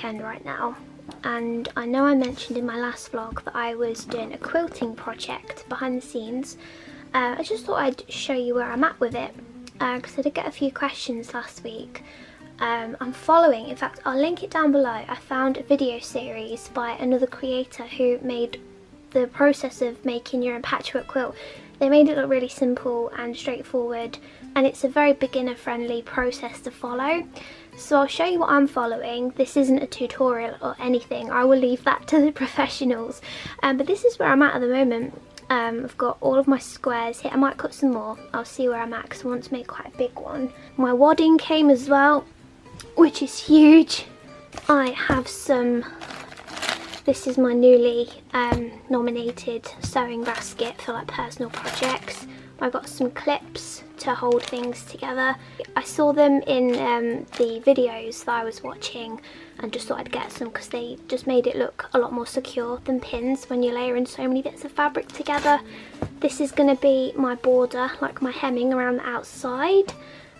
weekend right now, and I know I mentioned in my last vlog that I was doing a quilting project behind the scenes. I just thought I'd show you where I'm at with it, because I did get a few questions last week. I'm following, in fact I'll link it down below, I found a video series by another creator who made the process of making your own patchwork quilt. They made it look really simple and straightforward, and it's a very beginner friendly process to follow. So I'll show you what I'm following. This isn't a tutorial or anything, I will leave that to the professionals. But this is where I'm at the moment. I've got all of my squares here. I might cut some more, I'll see where I'm at because I want to make quite a big one. My wadding came as well, which is huge. I have some, this is my newly nominated sewing basket for like personal projects. I got some clips to hold things together. I saw them in the videos that I was watching and just thought I'd get some because they just made it look a lot more secure than pins when you layer in so many bits of fabric together. This is going to be my border, like my hemming around the outside,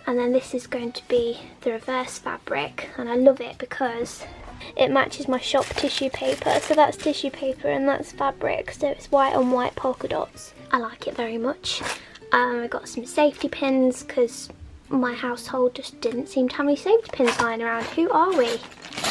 and then this is going to be the reverse fabric, and I love it because it matches my shop tissue paper. So that's tissue paper and that's fabric, so it's white on white polka dots. I like it very much. I got some safety pins because my household just didn't seem to have any safety pins lying around. Who are we?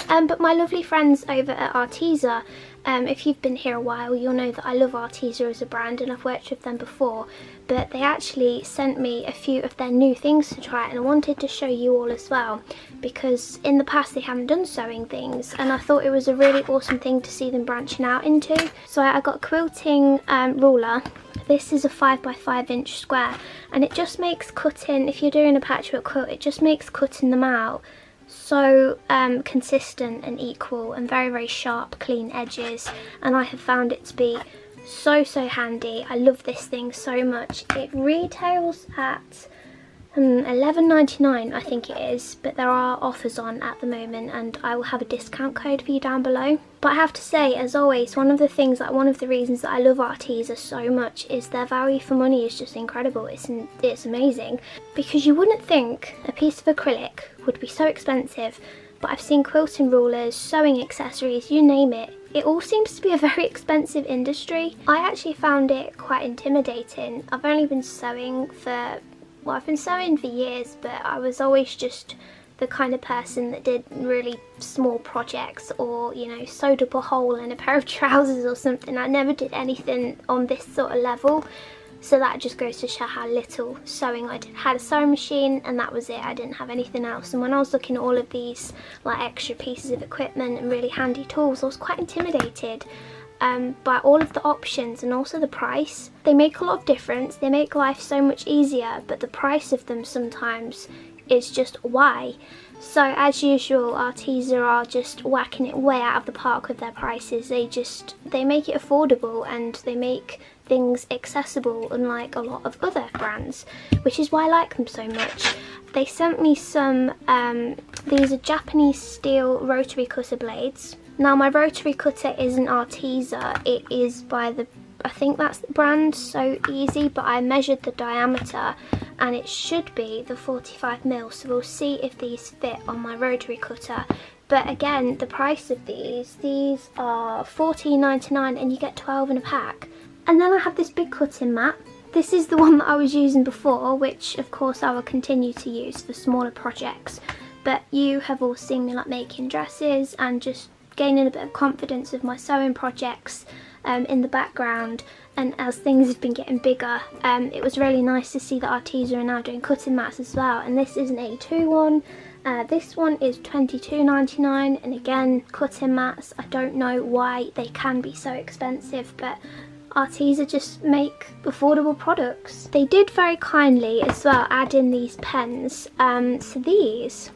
But my lovely friends over at Arteza, if you've been here a while, you'll know that I love Arteza as a brand and I've worked with them before, but they actually sent me a few of their new things to try, and I wanted to show you all as well because in the past they haven't done sewing things, and I thought it was a really awesome thing to see them branching out into. So I got a quilting ruler. This is a 5x5 inch square, and it just makes cutting, if you're doing a patchwork quilt, it just makes cutting them out so consistent and equal, and very, very sharp, clean edges, and I have found it to be so handy. I love this thing so much. It retails at $11.99 I think it is, but there are offers on at the moment and I will have a discount code for you down below. But I have to say, as always, one of the reasons that I love Arteza so much is their value for money is just incredible. It's amazing, because you wouldn't think a piece of acrylic would be so expensive, but I've seen quilting rulers, sewing accessories, you name it. It all seems to be a very expensive industry. I actually found it quite intimidating. I've only been sewing for, well, I've been sewing for years, but I was always just the kind of person that did really small projects, or, you know, sewed up a hole in a pair of trousers or something. I never did anything on this sort of level. So that just goes to show how little sewing I did. I had a sewing machine and that was it. I didn't have anything else. And when I was looking at all of these like extra pieces of equipment and really handy tools, I was quite intimidated by all of the options and also the price. They make a lot of difference. They make life so much easier, but the price of them sometimes is just why. So as usual, Arteza are just whacking it way out of the park with their prices. They make it affordable and they make things accessible, unlike a lot of other brands, which is why I like them so much. They sent me some, these are Japanese steel rotary cutter blades. Now my rotary cutter isn't Arteza, it is by the, I think that's the brand, So Easy, but I measured the diameter and it should be the 45mm, so we'll see if these fit on my rotary cutter. But again, the price of these are $14.99 and you get 12 in a pack. And then I have this big cutting mat. This is the one that I was using before, which of course I will continue to use for smaller projects. But you have all seen me like making dresses and just gaining a bit of confidence with my sewing projects in the background. And as things have been getting bigger, it was really nice to see that Arteza are now doing cutting mats as well. And this is an A2 one. This one is $22.99, and again, cutting mats, I don't know why they can be so expensive, but Arteza just make affordable products. They did very kindly as well add in these pens. So these,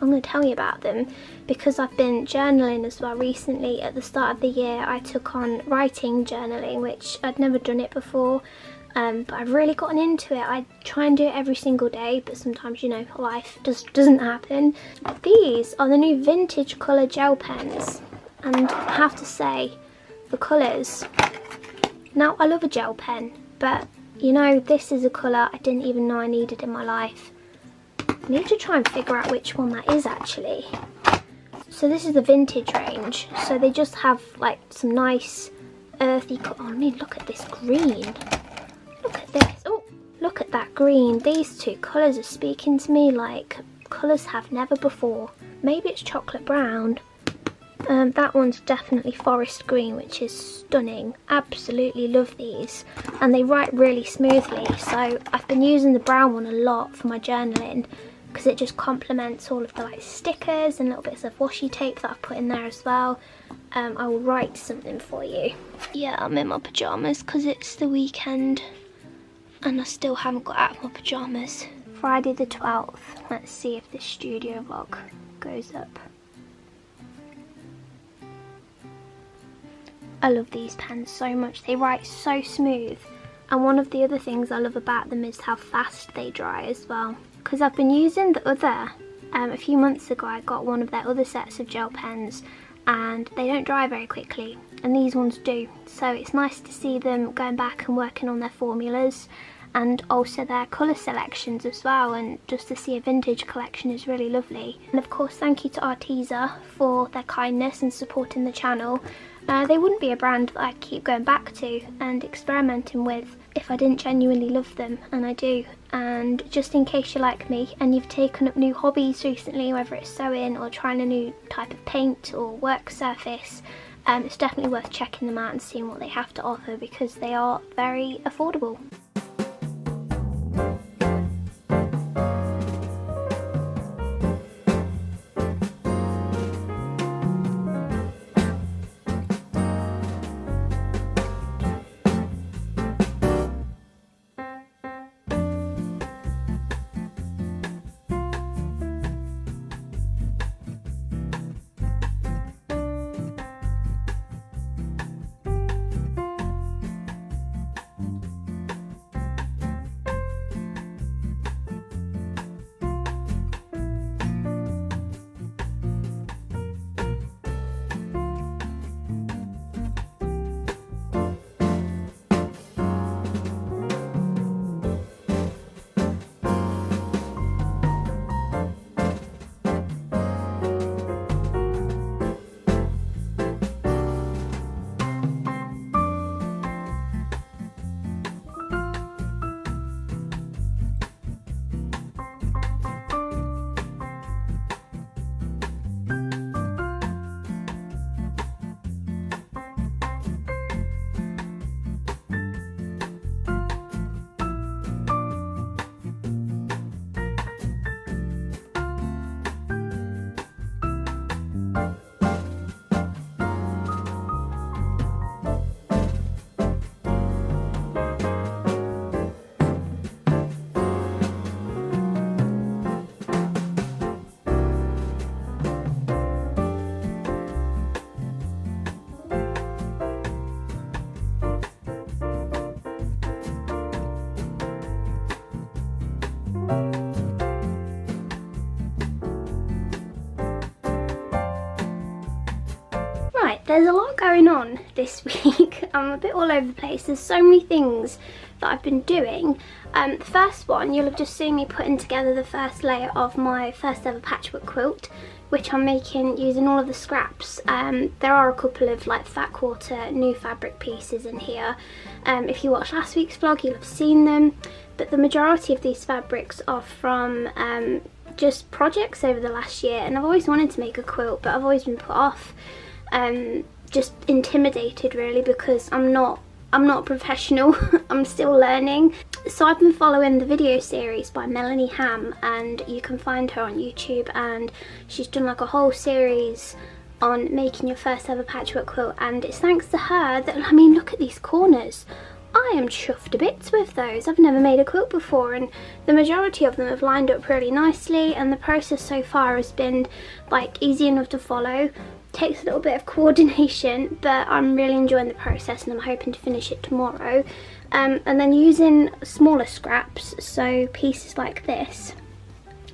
I'm going to tell you about them because I've been journaling as well recently. At the start of the year I took on writing journaling, which I'd never done it before, but I've really gotten into it. I try and do it every single day, but sometimes, you know, life just doesn't happen. These are the new vintage colour gel pens, and I have to say, the colours. Now I love a gel pen, but you know, this is a colour I didn't even know I needed in my life. I need to try and figure out which one that is actually. So this is the vintage range, so they just have like some nice earthy oh, I mean, look at this green. Look at this. Oh, look at that green. These two colours are speaking to me like colours have never before. Maybe it's chocolate brown. That one's definitely forest green, which is stunning. Absolutely love these, and they write really smoothly. So I've been using the brown one a lot for my journaling because it just complements all of the like stickers and little bits of washi tape that I've put in there as well. I will write something for you. Yeah, I'm in my pyjamas because it's the weekend and I still haven't got out of my pyjamas. Friday the 12th. Let's see if this studio vlog goes up. I love these pens so much. They write so smooth. And one of the other things I love about them is how fast they dry as well. Because I've been using the other, a few months ago I got one of their other sets of gel pens and they don't dry very quickly. And these ones do. So it's nice to see them going back and working on their formulas and also their colour selections as well, and just to see a vintage collection is really lovely. And of course thank you to Arteza for their kindness and supporting the channel. They wouldn't be a brand that I'd keep going back to and experimenting with if I didn't genuinely love them, and I do. And just in case you're like me and you've taken up new hobbies recently, whether it's sewing or trying a new type of paint or work surface, it's definitely worth checking them out and seeing what they have to offer because they are very affordable. There's a lot going on this week. I'm a bit all over the place. There's so many things that I've been doing. The first one, you'll have just seen me putting together the first layer of my first ever patchwork quilt, which I'm making using all of the scraps. There are a couple of like fat quarter new fabric pieces in here. If you watched last week's vlog, you'll have seen them, but the majority of these fabrics are from just projects over the last year, and I've always wanted to make a quilt, but I've always been put off. Just intimidated really, because I'm not a professional. I'm still learning. So I've been following the video series by Melanie Ham, and you can find her on YouTube, and she's done like a whole series on making your first ever patchwork quilt, and it's thanks to her that, I mean, look at these corners. I am chuffed to bits with those. I've never made a quilt before, and the majority of them have lined up really nicely, and the process so far has been like easy enough to follow. Takes a little bit of coordination, but I'm really enjoying the process and I'm hoping to finish it tomorrow. And then using smaller scraps, so pieces like this.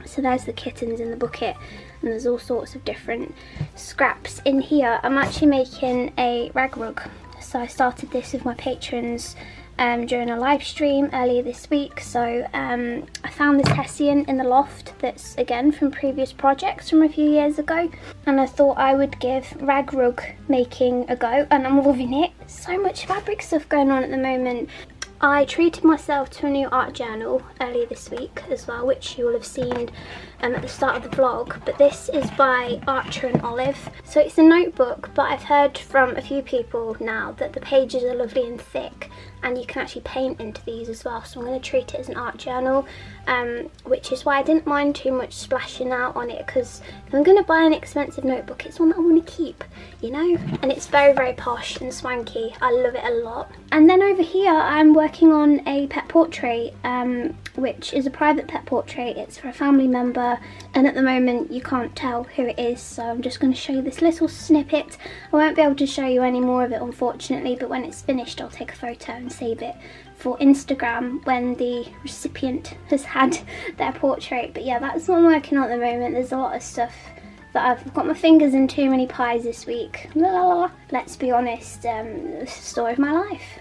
So there's the kittens in the bucket, and there's all sorts of different scraps in here. I'm actually making a rag rug. So I started this with my patrons during a live stream earlier this week. So I found this hessian in the loft that's again from previous projects from a few years ago, and I thought I would give rag rug making a go, and I'm loving it. So much fabric stuff going on at the moment. I treated myself to a new art journal earlier this week as well, which you will have seen at the start of the vlog, but this is by Archer and Olive. So it's a notebook, but I've heard from a few people now that the pages are lovely and thick, and you can actually paint into these as well, so I'm going to treat it as an art journal, which is why I didn't mind too much splashing out on it, because if I'm going to buy an expensive notebook, it's one that I want to keep, you know, and it's very, very posh and swanky. I love it a lot. And then over here I'm working on a pet portrait, which is a private pet portrait. It's for a family member, and at the moment you can't tell who it is, so I'm just going to show you this little snippet. I won't be able to show you any more of it unfortunately, but when it's finished I'll take a photo and save it for Instagram when the recipient has had their portrait. But yeah, that's what I'm working on at the moment. There's a lot of stuff that I've got my fingers in too many pies this week. La, la, la. Let's be honest, it's the story of my life.